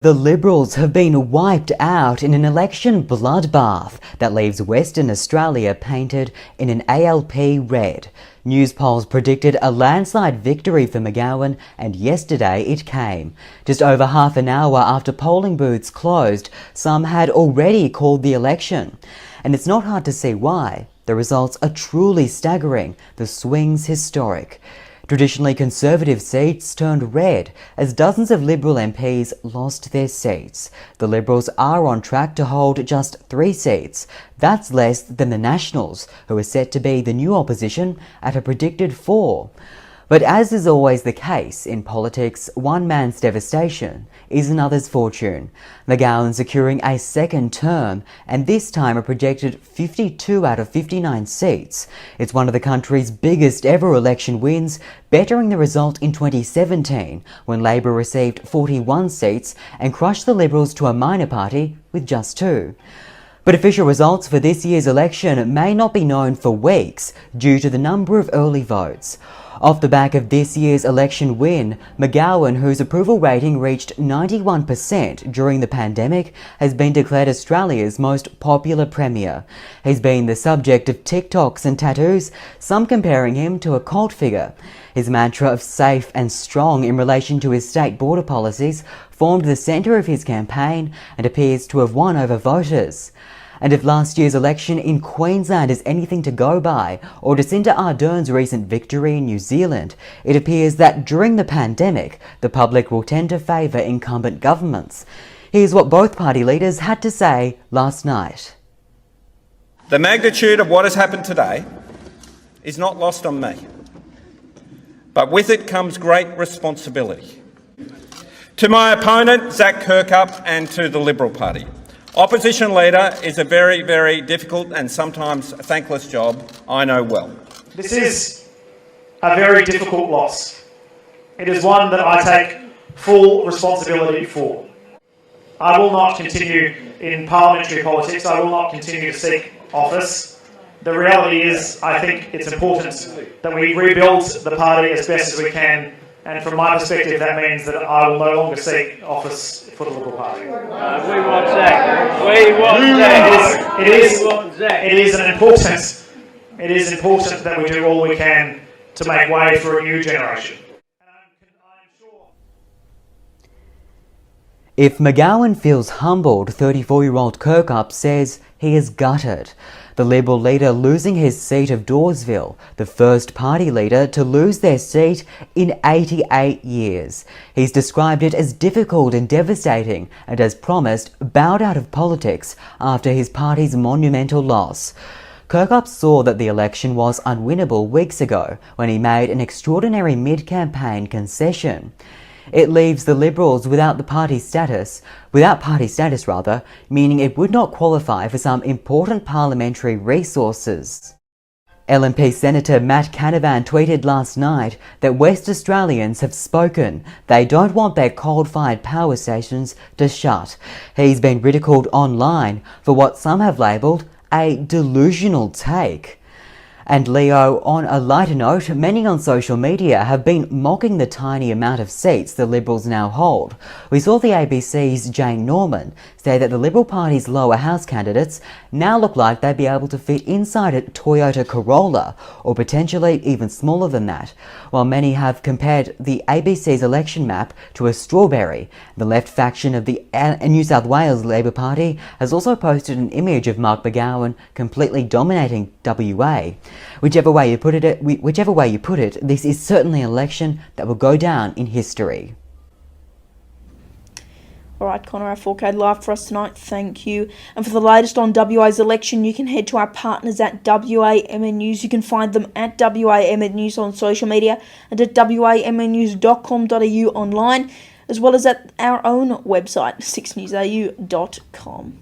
The Liberals have been wiped out in an election bloodbath that leaves Western Australia painted in an ALP red. News polls predicted a landslide victory for McGowan, and yesterday it came. Just over half an hour after polling booths closed, some had already called the election. And it's not hard to see why. The results are truly staggering, the swings historic. Traditionally Conservative seats turned red as dozens of Liberal MPs lost their seats. The Liberals are on track to hold just 3 seats. That's less than the Nationals, who are set to be the new opposition at a predicted 4. But as is always the case in politics, one man's devastation is another's fortune. McGowan securing a second term, and this time a projected 52 out of 59 seats. It's one of the country's biggest ever election wins, bettering the result in 2017, when Labor received 41 seats and crushed the Liberals to a minor party with just 2. But official results for this year's election may not be known for weeks due to the number of early votes. Off the back of this year's election win, McGowan, whose approval rating reached 91% during the pandemic, has been declared Australia's most popular premier. He's been the subject of TikToks and tattoos, some comparing him to a cult figure. His mantra of safe and strong in relation to his state border policies formed the centre of his campaign and appears to have won over voters. And if last year's election in Queensland is anything to go by, or Jacinda Ardern's recent victory in New Zealand, it appears that during the pandemic, the public will tend to favour incumbent governments. Here's what both party leaders had to say last night. The magnitude of what has happened today is not lost on me, but with it comes great responsibility. To my opponent, Zak Kirkup, and to the Liberal Party, opposition leader is a very, very difficult and sometimes thankless job, I know well. This is a very difficult loss. It is one that I take full responsibility for. I will not continue in parliamentary politics. I will not continue to seek office. The reality is, I think it's important that we rebuild the party as best as we can. And from my perspective, that means that I will no longer seek office for the Liberal Party. We want Zak. We want Zak. It is important that we do all we can to make way for a new generation. If McGowan feels humbled, 34-year-old Kirkup says he is gutted. The Liberal leader losing his seat of Dawesville, the first party leader to lose their seat in 88 years. He's described it as difficult and devastating, and as promised, bowed out of politics after his party's monumental loss. Kirkup saw that the election was unwinnable weeks ago when he made an extraordinary mid-campaign concession. It leaves the Liberals without party status, meaning it would not qualify for some important parliamentary resources. LNP Senator Matt Canavan tweeted last night that West Australians have spoken. They don't want their coal-fired power stations to shut. He's been ridiculed online for what some have labelled a delusional take. And Leo, on a lighter note, many on social media have been mocking the tiny amount of seats the Liberals now hold. We saw the ABC's Jane Norman say that the Liberal Party's lower house candidates now look like they'd be able to fit inside a Toyota Corolla, or potentially even smaller than that, while many have compared the ABC's election map to a strawberry. The left faction of the New South Wales Labor Party has also posted an image of Mark McGowan completely dominating WA. Whichever way you put it, this is certainly an election that will go down in history. Alright, Connor, our 4K live for us tonight. Thank you. And for the latest on WA's election, you can head to our partners at WAMN News. You can find them at WAMN News on social media and at wamnnews.com.au online, as well as at our own website, 6newsau.com.